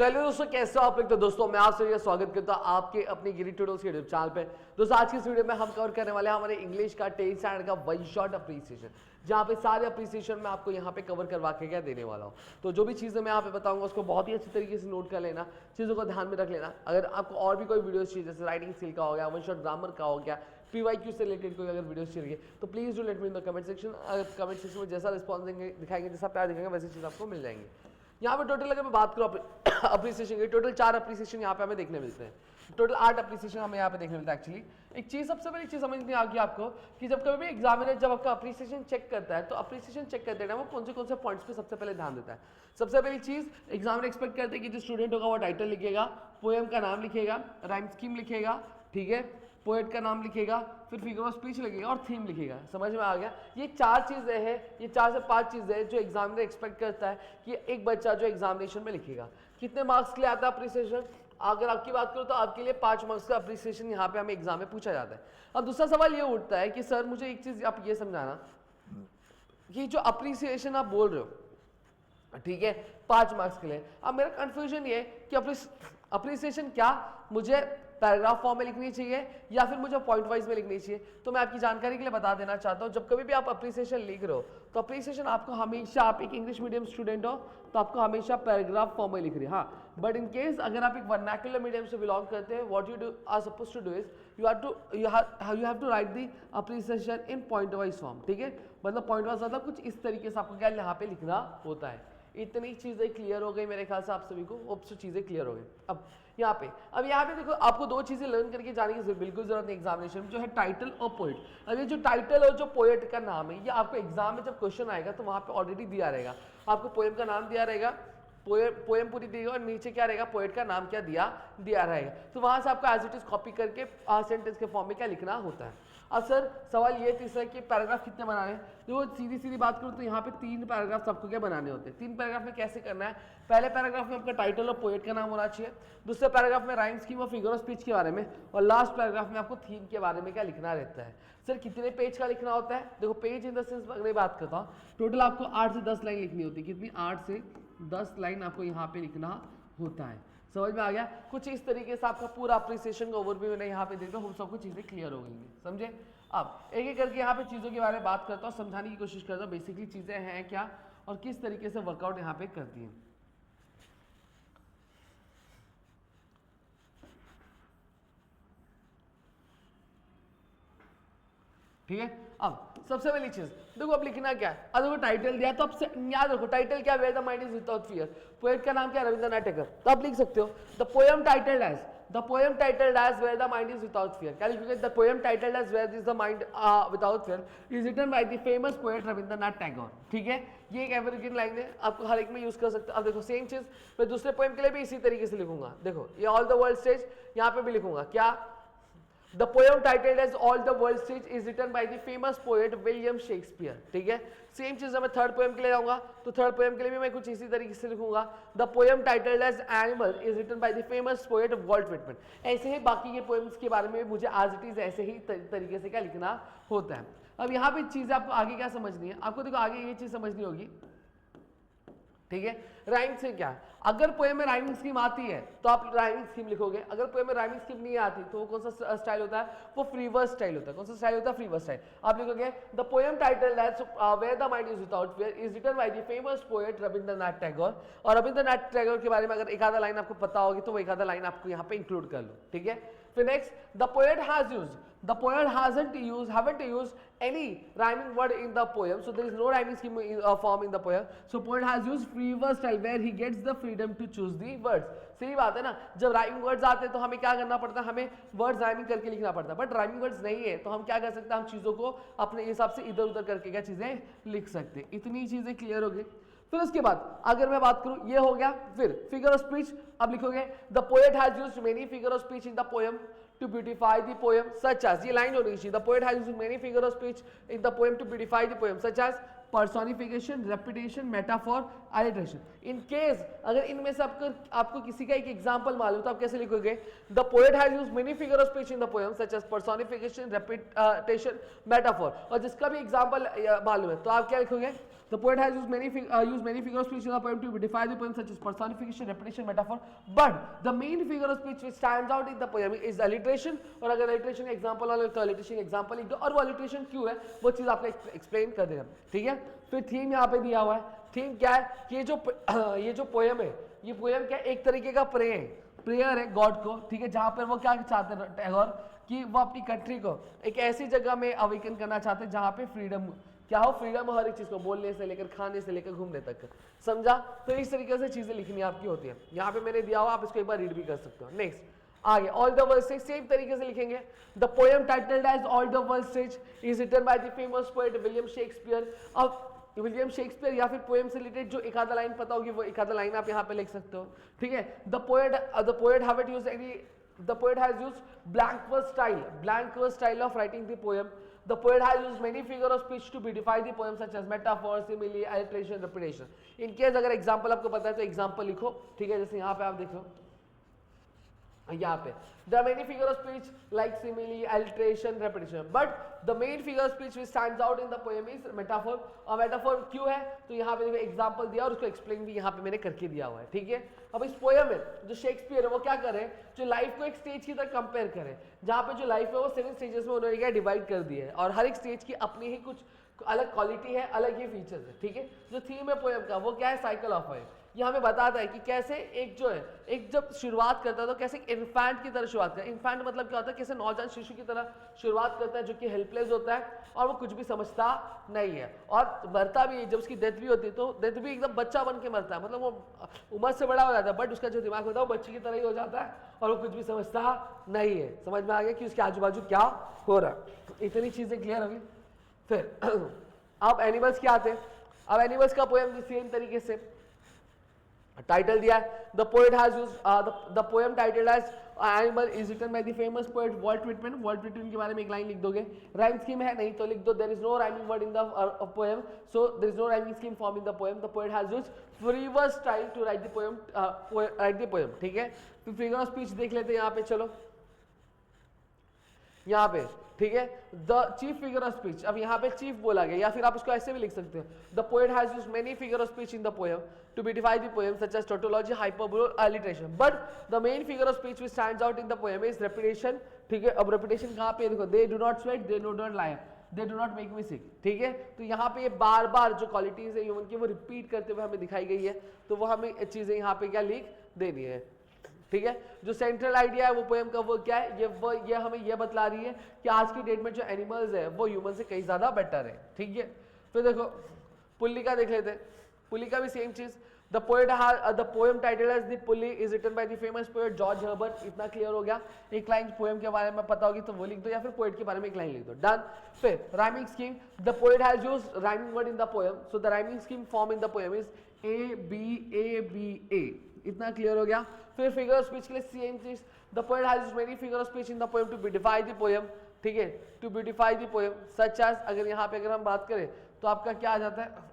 चलिए दोस्तों, कैसे हो आप लोग। तो दोस्तों मैं आपसे स्वागत करता हूँ आपके अपनी गिरी ट्यूटोरियल्स के यूट्यूब चैनल पे। दोस्तों आज की इस वीडियो में हम कवर करने वाले हैं हमारे इंग्लिश का 10 स्टैंडर्ड का वन शॉट अप्रिसिएशन, जहाँ पे सारे अप्रिसिएशन मैं आपको यहाँ पे कवर करवा के क्या देने वाला हूँ। तो जो भी चीज़ें मैं यहाँ पे बताऊंगा उसको बहुत ही अच्छी तरीके से नोट कर लेना, चीज़ों को ध्यान में रख लेना। अगर आपको और भी कोई वीडियो चाहिए, जैसे राइटिंग स्किल का हो गया, वन शॉट ग्रामर का हो गया, PYQ से रिलेटेड कोई अगर वीडियो चाहिए तो please do let me in the comment section. Comment section में जैसा रिस्पॉन्स देंगे, दिखाएंगे, जैसा प्यार दिखाएंगे, वैसी चीज़ आपको मिल जाएंगी। यहाँ पे टोटल अगर मैं बात करूँ अप्रिसिएशन की, टोटल 4 अप्रिसिएशन यहाँ पे हमें देखने मिलते हैं। टोटल 8 अप्रिसिएशन हमें यहाँ पे देखने मिलता है। एक्चुअली एक चीज़, सबसे बड़ी चीज़ समझनी आगे आपको कि जब कभी भी एग्जामिनर जब आपका अप्रिसिएशन चेक करता है तो अप्रिसिएशन चेक करते हैं वो कौन से पॉइंट्स पे सबसे पहले ध्यान देता है। सबसे पहली चीज़, एग्जामिनर एक्सपेक्ट करते हैं कि जो स्टूडेंट होगा वो टाइटल लिखेगा, पोएम का नाम लिखेगा, राइम स्कीम लिखेगा, ठीक है, पोएट का नाम लिखेगा, फिर फिगर ऑफ स्पीच लिखेगा और थीम लिखेगा। समझ में आ गया। ये 4 चीज़ें हैं, ये 4 से 5 चीज़ें हैं जो एग्जामिनर एक्सपेक्ट करता है कि एक बच्चा जो एग्जामिनेशन में लिखेगा। कितने मार्क्स के लिए आता है अप्रिसिएशन? अगर आपकी बात करूँ तो आपके लिए 5 मार्क्स का अप्रिसिएशन यहाँ पे हमें एग्जाम में पूछा जाता है। अब दूसरा सवाल ये उठता है कि सर मुझे एक चीज़ आप ये समझाना कि जो अप्रिसिएशन आप बोल रहे हो, ठीक है, 5 मार्क्स के लिए, अब मेरा कंफ्यूजन ये कि अप्रिसिएशन क्या मुझे पैराग्राफ फॉर्म में लिखनी चाहिए या फिर मुझे पॉइंट वाइज में लिखनी चाहिए। तो मैं आपकी जानकारी के लिए बता देना चाहता हूँ, जब कभी भी आप अप्रिसिएशन लिख रहे हो तो अप्रिसिएशन आपको हमेशा, आप एक इंग्लिश मीडियम स्टूडेंट हो तो आपको हमेशा पैराग्राफ फॉर्म में लिख रही है। हाँ, बट इन केस अगर आप एक वर्नाक्युलर मीडियम से बिलोंग करते हैं, what you are suppose to do is you have to write the appreciation in point wise form. ठीक है, मतलब पॉइंट वाइज मतलब कुछ इस तरीके से आपको क्या यहाँ पे लिखना होता है। इतनी चीज़ें क्लियर हो गई मेरे ख्याल से आप सभी को, अब सब चीज़ें क्लियर हो गई। अब यहाँ पे देखो, आपको 2 चीज़ें लर्न करके जाने की बिल्कुल जरूरत नहीं एग्जामिनेशन में, जो है टाइटल और पोएट। अब ये जो टाइटल और जो पोएट का नाम है, ये आपको एग्जाम में जब क्वेश्चन आएगा तो वहाँ पे ऑलरेडी दिया रहेगा। आपको पोएम का नाम दिया रहेगा, पोएम पूरी दी और नीचे क्या रहेगा, पोएट का नाम क्या दिया रहेगा। तो वहाँ से आपको एज इट इज कॉपी करके सेंटेंस के फॉर्म में क्या लिखना होता है। अब सर सवाल ये तीसरा कि पैराग्राफ कितने बनाने हैं। जो सीधी बात करूँ तो यहाँ पे 3 पैराग्राफ आपको क्या बनाने होते हैं। 3 पैराग्राफ में कैसे करना है, पहले पैराग्राफ में आपका टाइटल और पोएट का नाम होना चाहिए, दूसरे पैराग्राफ में राइम स्कीम और फिगर ऑफ स्पीच के बारे में, और लास्ट पैराग्राफ में आपको थीम के बारे में क्या लिखना रहता है। सर कितने पेज का लिखना होता है? देखो पेज इन द सेंस अगर बात करता हूँ, टोटल आपको 8 से 10 लाइन लिखनी होती है। कितनी? 8 से 10 लाइन आपको यहाँ पे लिखना होता है। समझ में आ गया। कुछ इस तरीके से आपका पूरा अप्रिसिएशन का ओवरव्यू मैंने यहाँ पे दे दिया, हम सबको चीज़ें क्लियर हो गई, समझे। अब एक एक करके यहाँ पे चीज़ों के बारे में बात करता हूँ, समझाने की कोशिश करता हूँ बेसिकली चीज़ें हैं क्या और किस तरीके से वर्कआउट यहाँ पे करती हैं। ठीक है, अब सबसे पहली चीज देखो, अब लिखना क्या है। अब देखो टाइटल दिया तो अब याद रखो टाइटल क्या, where the mind is without fear. Poet का नाम क्या, रविंद्रनाथ टैगोर। तो आप लिख सकते हो the poem titled as where the mind is without fear. क्या लिखोगे? The poem titled as where is the mind without fear is written by the famous poet Rabindranath Tagore. ठीक है, ये एक एवरग्रीन लाइन है, आपको हर एक में यूज कर सकते हो। अब देखो सेम चीज मैं दूसरे पोएम के लिए भी इसी तरीके से लिखूंगा। देखो ये ऑल द वर्ल्ड स्टेज, यहाँ पे भी लिखूंगा क्या, The poem titled as All the World Stage is written by the famous poet William Shakespeare। ठीक है, सेम चीज़ मैं थर्ड पोएम के लिए जाऊंगा तो थर्ड पोएम के लिए भी मैं कुछ इसी तरीके से लिखूंगा। The poem titled as Animal is written by the famous poet Walt Whitman। ऐसे ही बाकी के पोएम्स के बारे में मुझे आज इट इज ऐसे ही तरीके से क्या लिखना होता है। अब यहाँ पे चीज़ें आपको आगे क्या समझनी है, आपको देखो आगे ये चीज़ समझनी होगी। ठीक है, राइम से क्या, अगर पोएम में राइमिंग स्कीम आती है तो आप राइमिंग स्कीम लिखोगे, अगर पोएम में राइमिंग स्कीम नहीं आती तो वो कौन सा स्टाइल होता है, वो फ्री वर्स स्टाइल होता है। कौन सा स्टाइल होता है? Free verse style. आप लिखोगे the poem titled as where the mind is without fear is written by the famous poet Rabindranath Tagore. और रविंद्रनाथ टैगोर के बारे में अगर एक आधा लाइन आपको पता होगी तो वो एक आधा लाइन आपको यहाँ पे इंक्लूड कर लो। ठीक है, फिर next, the poet haven't used any rhyming word in the poem, so there is no rhyming scheme form in the poem, so poet has used free verse style where he gets the freedom to choose the words। सही बात है ना, जब rhyming words आते हैं तो हमें क्या करना पड़ता है, हमें वर्ड्स राइमिंग करके लिखना पड़ता है। बट राइमिंग वर्ड्स नहीं है तो हम क्या कर सकते हैं, हम चीज़ों को अपने हिसाब से इधर उधर करके क्या चीज़ें लिख सकते हैं। इतनी चीज़ें क्लियर हो गई। फिर उसके बाद अगर मैं बात करूं, ये हो गया। फिर फिगर ऑफ स्पीच अब लिखोगे the poet has used many figure of speech in the poem to beautify the poem such as, ये लाइन होनी चाहिए, the poet has used many figure of speech in the poem to beautify the poem such as personification, repetition, metaphor, alliteration. In case अगर इनमें से आपको किसी का एक एग्जांपल मालूम तो आप कैसे लिखोगे? The poet has used many figure of speech in the poem such as personification, repetition, metaphor. और जिसका भी एग्जांपल मालूम है तो आप क्या लिखोगे? The poet has used many figures of speech in the poem to define the poem such as personification, repetition, metaphor. But the main figure of speech which stands out in the poem is alliteration. और अगर alliteration का example वाले तो alliteration का example लिख दो और वो alliteration क्यों है वो चीज़ आपको explain कर देगा, ठीक है? फिर theme यहाँ पे दिया हुआ है। theme क्या है कि ये जो poem है, ये poem क्या एक तरीके का प्रेयर है गॉड को, ठीक है? जहाँ पर वो क्या चाहते हैं टैगोर कि वो अपनी कंट्री को एक ऐसी जगह में अवेकन करना चाहते हैं जहाँ पे फ्रीडम क्या हो, फ्रीडम हर एक चीज को, बोलने से लेकर खाने से लेकर घूमने तक, समझा? तो इस तरीके से चीजें लिखनी आपकी होती है। यहाँ पे मैंने दिया हुआ, आप इसको एक बार रीड भी कर सकते हो। नेक्स्ट आगे, all the world stage same तरीके से लिखेंगे। The poem titled as all the world stage is written by the famous poet William Shakespeare. अब विलियम शेक्सपियर या फिर पोएम से रिलेटेड जो एक आधा लाइन पता होगी वो एक आधा लाइन आप यहाँ पे लिख सकते हो, ठीक है? The poet haven't used any The poet has used blank verse style of writing the poem. The poet has used many figures of speech to beautify the poem such as metaphor, simile, alliteration, repetition. In case अगर example आपको पता है तो example लिखो, ठीक है? जैसे यहाँ पे आप देखो, यहाँ पे there are many figures of speech like simile, alliteration, repetition, but the main figure of speech which stands out in the poem is metaphor. और metaphor क्यों है तो यहाँ पे देखो एग्जाम्पल दिया और उसको एक्सप्लेन भी यहाँ पे मैंने करके दिया हुआ है, ठीक है? अब इस पोएम में जो शेक्सपियर है वो क्या करे, जो लाइफ को एक स्टेज की तरह कंपेयर करे, जहाँ पे जो लाइफ है वो 7 स्टेजेस में उन्होंने क्या डिवाइड कर दिया है और हर एक स्टेज की अपनी ही कुछ अलग क्वालिटी है, अलग ही फीचर्स है, ठीक है? जो थीम है पोएम का वो क्या है? Cycle of life. ये हमें बताता है कि कैसे एक जो है एक जब शुरुआत करता है तो कैसे इन्फेंट की तरह शुरुआत करता है। इन्फेंट मतलब क्या होता है? कैसे नौजवान शिशु की तरह शुरुआत करता है जो कि हेल्पलेस होता है और वो कुछ भी समझता नहीं है और मरता भी है। जब उसकी डेथ भी होती है तो डेथ भी एकदम बच्चा बन के मरता है, मतलब वो उम्र से बड़ा हो जाता है बट उसका जो दिमाग होता है वो बच्चे की तरह ही हो जाता है और वो कुछ भी समझता नहीं है। समझ में आ गया कि उसके आजू बाजू क्या हो रहा है? इतनी चीजें क्लियर होगी। फिर अब एनिमल्स क्या आते हैं? अब एनिमल्स का पोएम सेम तरीके से टाइटल दिया है। The poet has used the poem titled as animal is written by the famous poet Walt Whitman. Walt Whitman के बारे में एक लाइन लिख दोगे। राइम स्कीम है नहीं तो लिख दो there is no rhyming word in the poem, so there is no rhyming scheme form in the poem. The poet has used free verse style to write the poem, ठीक है? फिर figure of speech देख लेते हैं यहाँ पे, चलो यहाँ पे, ठीक है? The chief figure of speech, अब यहाँ पे चीफ बोला गया या फिर आप इसको ऐसे भी लिख सकते हो। The poet has used many figure of speech in the poem to beautify the poem such as tautology, hyperbole, alliteration, but the main figure of speech which stands out in the poem is repetition, ठीक है? अब repetition कहाँ पे देखो, they do not sweat, they do not lie, they do not make me sick, ठीक है? तो यहाँ पे ये बार बार जो क्वालिटीज है ह्यूमन की वो रिपीट करते हुए हमें दिखाई गई है, तो वो हमें चीजें यहाँ पे क्या लिख देनी है, ठीक है? जो सेंट्रल आइडिया है वो पोएम का वो क्या है, ये हमें ये बतला रही है कि आज की डेट में जो एनिमल्स है वो ह्यूमन से कहीं ज्यादा बेटर है, ठीक है? फिर देखो पुल्ली का देख लेते हैं। पुल्ली का भी सेम चीज। The poem title as the pulley is written by the famous poet George Herbert. इतना क्लियर हो गया। एक लाइन पोएम के बारे में पता होगी तो वो लिख दो या फिर पोएट के बारे में एक लाइन लिख दो, डन। फिर rhyming scheme, the poet has used rhyming word in the poem, so the rhyming scheme form in the poem is A B A. इतना क्लियर हो गया। फिर फिगर ऑफ स्पीच के लिए सेम चीज। The poet has used many figure of speech in the poem to beautify the poem, ठीक है? To beautify the poem such as, अगर यहाँ पे अगर हम बात करें तो आपका क्या आ जाता है,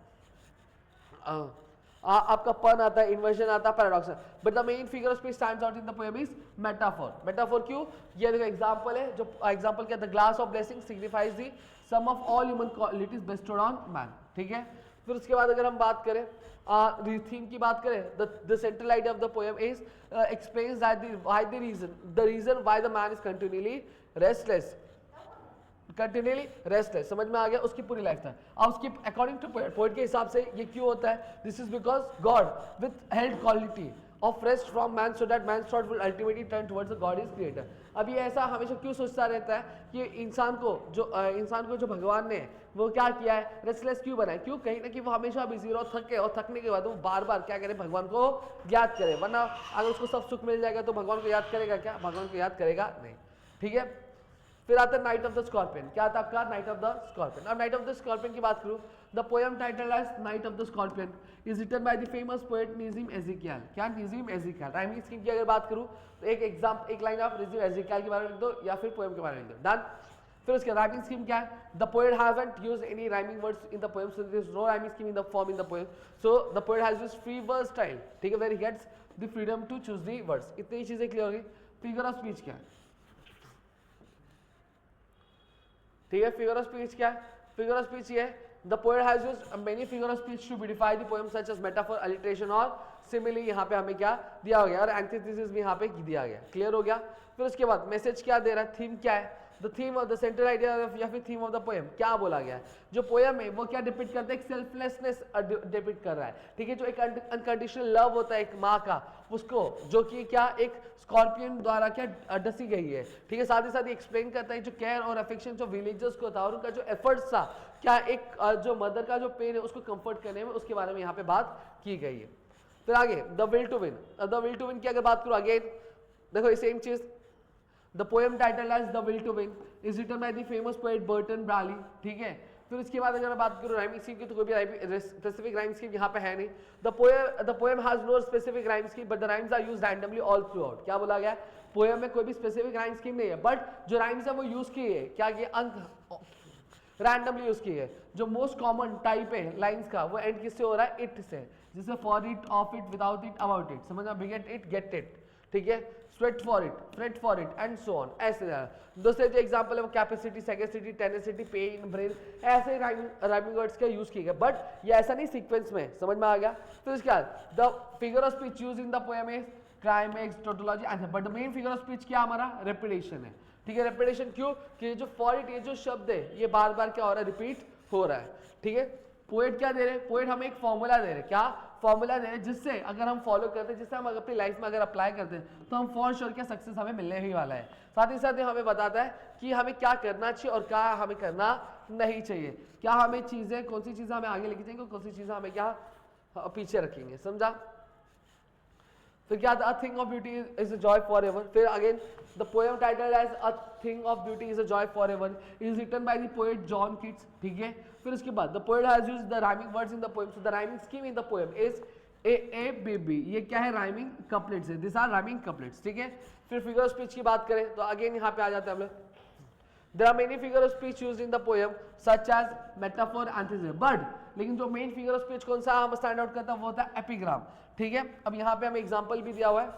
आपका पन आता है, इन्वर्जन आता है, paradox. But the main figure of speech stands out in the poem is metaphor. Metaphor क्यों? ये देखो एग्जांपल है, जो एग्जांपल क्या, the glass of blessing signifies the sum of all human qualities bestowed on man, ठीक है? फिर उसके बाद अगर हम बात करें थीम की बात करें, the central idea of the poem is explains that the reason why the man is continuously restless, समझ में आ गया? उसकी पूरी लाइफ था। अब उसकी अकॉर्डिंग टू पोएट के हिसाब से ये क्यों होता है? This is because God with held quality of rest from man so that man thought will ultimately turn towards the God is creator. अब ये ऐसा हमेशा क्यों सोचता रहता है कि इंसान को जो भगवान ने वो क्या किया है, रेस्टलेस क्यों बनाया? क्यों? कहीं ना कहीं वो हमेशा बिजी रहो, थके, और थकने के बाद वो बार बार क्या करे, भगवान को याद करे। वरना अगर उसको सब सुख मिल जाएगा तो भगवान को याद करेगा क्या? भगवान को याद करेगा नहीं, ठीक है? फिर आता है नाइट ऑफ द स्कॉर्पियन। क्या आता है आपका? Night of the Scorpion. अब नाइट ऑफ द स्कॉर्पियन की बात करूं, the poem title as Night of the Scorpion is written by the famous poet Nissim Ezekiel. क्या? नजीम एजिकियल। राइमिंग स्कीम की अगर बात करूं तो एक लाइन ऑफ नजीम एजिकियल के बारे में लिख दो या फिर पोएम के बारे में लिख दो, डन। फिर उसके राइमिंग स्कीम क्या है, the poet hasn't used any rhyming words in the poem, so there is no rhyming scheme in the form in the poem, so the poet has used free word style, ठीक है, where he gets the freedom to choose the words. इतनी चीजें clear होगी। Figure of speech क्या है, ठीक है, figure of speech क्या है, फिगर ऑफ स्पीच ये है, the poet has used many figure of speech to beautify the poem such as metaphor, alliteration और सिमिली। यहाँ पे हमें क्या दिया गया और एंटीथेसिस भी यहाँ पे दिया गया, क्लियर हो गया। फिर उसके बाद मैसेज क्या दे रहा है, थीम क्या है, the theme of the central idea या फिर थीम ऑफ द पोएम क्या बोला गया है, जो पोएम है वो क्या डिपिक्ट करता है, एक सेल्फलेसनेस डिपिक्ट कर रहा है, ठीक है, जो एक अनकंडीशनल लव होता है एक माँ का, उसको जो कि क्या एक स्कॉर्पियन द्वारा क्या डसी गई है, ठीक है, साथ ही साथ एक्सप्लेन करता है जो केयर और अफेक्शन जो विलेजर्स को था और उनका जो एफर्ट्स था, क्या एक जो मदर का जो पेन है उसको कंफर्ट करने में, उसके बारे में यहाँ पे बात की गई है। फिर आगे the will to win, the will to win की अगर बात करूं अगेन देखो सेम चीज, the poem title as the will to win is written by the famous poet Berton Braley, ठीक है। फिर उसके बाद अगर मैं बात करूं राइमिंग स्कीम की तो कोई भी स्पेसिफिक राइमिंग स्कीम यहाँ पे है नहीं, the poem has no specific rhyming scheme but the rhymes are used randomly all throughout. क्या बोला गया, पोएम में कोई भी स्पेसिफिक राइमिंग स्कीम नहीं है बट जो राइम्स है वो यूज की है, क्या किए रैंडमली यूज की है। जो मोस्ट कॉमन टाइप है लाइंस का वो एंड किससे हो रहा है, इट से, जैसे for it, of it, without it, about it, समझ में, बिगेट इट, गेट इट, ठीक है, sweat for it, fret for it and so on, ऐसे। दूसरे जो एग्जांपल है वो capacity, sagacity, tenacity, pain, brain, ऐसे राइमिंग वर्ड्स का यूज किए गए, बट ये ऐसा नहीं सीक्वेंस में, समझ में आ गया। फिर उसके बाद the figure of speech use in the poem is climax, tautology, answer, but the main figure of speech क्या हमारा रेपिटेशन है, ठीक है, रेपिटेशन क्यों कि जो फॉर इट ये जो शब्द है ये बार बार क्या हो रहा है, रिपीट हो रहा है, ठीक है। पोएट क्या दे रहे हैं, पोएट हमें एक फॉर्मूला दे रहे हैं, क्या फॉर्मूला दे रहे हैं, जिससे अगर हम फॉलो करते हैं, जिससे हम अपनी लाइफ में अगर अप्लाई करते हैं तो हम फॉर श्योर क्या सक्सेस हमें मिलने ही वाला है। साथ ही साथ हमें बताता है कि हमें क्या करना चाहिए और क्या हमें करना नहीं चाहिए, क्या हमें चीजें, कौन सी चीजें हमें आगे लेके जाएंगे और कौन सी चीजें हमें क्या पीछे रखेंगे, समझा। फिर क्या, a thing of beauty is a joy for ever. फिर again the poem title as a thing of beauty is a joy for ever is written by the poet John Keats, ठीक है। फिर उसके बाद the poet has used the rhyming words in the poem, so the rhyming scheme in the poem is A B B, ये क्या है, rhyming couplets है, this are rhyming couplets, ठीक है। फिर फिगर ऑफ स्पीच की बात करें तो अगेन यहाँ पे आ जाते हैं हम लोग, there are many figure of speech used in the poem such as metaphor, anthesis, but लेकिन जो मेन फिगर ऑफ स्पीच कौन सा हम स्टैंड आउट करता है वो होता है एपिग्राम, ठीक है। अब यहाँ पे हमें एग्जांपल भी दिया हुआ है,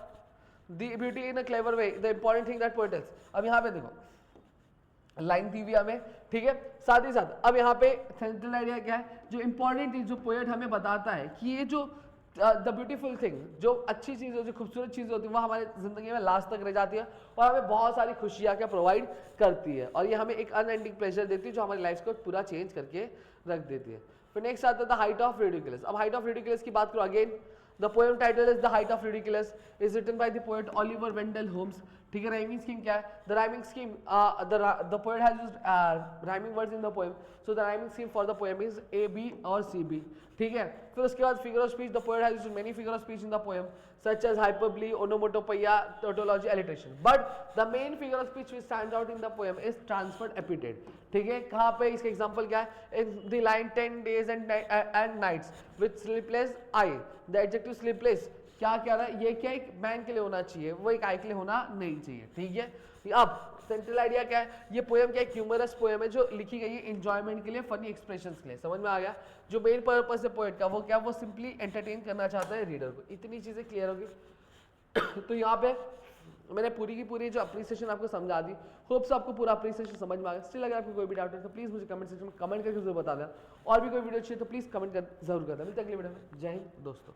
the beauty in a clever way, the important thing that poet tells. अब यहाँ पे देखो लाइन दी हुई हमें, ठीक है। साथ ही साथ अब यहाँ पे सेंट्रल आइडिया क्या है, जो इंपॉर्टेंट चीज जो पोएट हमें बताता है कि ये जो द ब्यूटीफुल थिंग, जो अच्छी चीज़ जो खूबसूरत चीज़ होती है वो हमारे ज़िंदगी में लास्ट तक रह जाती है और हमें बहुत सारी खुशियाँ क्या प्रोवाइड करती है और ये हमें एक अनएंडिंग प्लेजर देती है जो हमारी लाइफ को पूरा चेंज करके रख देती है। फिर नेक्स्ट आता है द हाइट ऑफ रिडिकुलस। अब हाइट ऑफ रिडिकुलस की बात करो again, the poem title is the height of ridiculous is written by the poet Oliver Wendell Holmes, ठीक है। राइमिंग स्कीम क्या है, the rhyming scheme the poet has used rhyming words in the poem, so the rhyming scheme for the poem is A B और C B, ठीक है। फिर उसके बाद figure of speech, the poet has used many figure of speech in the poem such as hyperbole, onomatopoeia, tautology, alliteration, but the main figure of speech which stands out in the poem is transferred epithet, ठीक है। कहाँ पे इसका example क्या है, in the line 10 days and nights with sleepless eye, the adjective sleepless क्या कह रहा है, ये क्या एक मैन के लिए होना चाहिए, वो एक आई के लिए होना नहीं चाहिए, ठीक है। अब सेंट्रल आइडिया क्या है, ये पोएम क्या है, ह्यूमरस पोएम है जो लिखी गई है एंजॉयमेंट के लिए, फनी एक्सप्रेशंस के लिए, समझ में आ गया। जो मेन पर्पस है पोएट का वो क्या, वो सिंपली एंटरटेन करना चाहता है रीडर को। इतनी चीजें क्लियर होगी तो यहाँ पे मैंने पूरी की पूरी जो अप्रिसिएशन आपको समझा दी, होप से आपको पूरा अप्रिसिएशन समझ में आ गया। स्टिल अगर आपको कोई भी डाउट है तो प्लीज मुझे कमेंट सेक्शन में कमेंट करके जरूर बता दें, और भी कोई वीडियो चाहिए तो प्लीज कमेंट कर जरूर कर दें। मिलते हैं अगले वीडियो में। जय हिंद दोस्तों।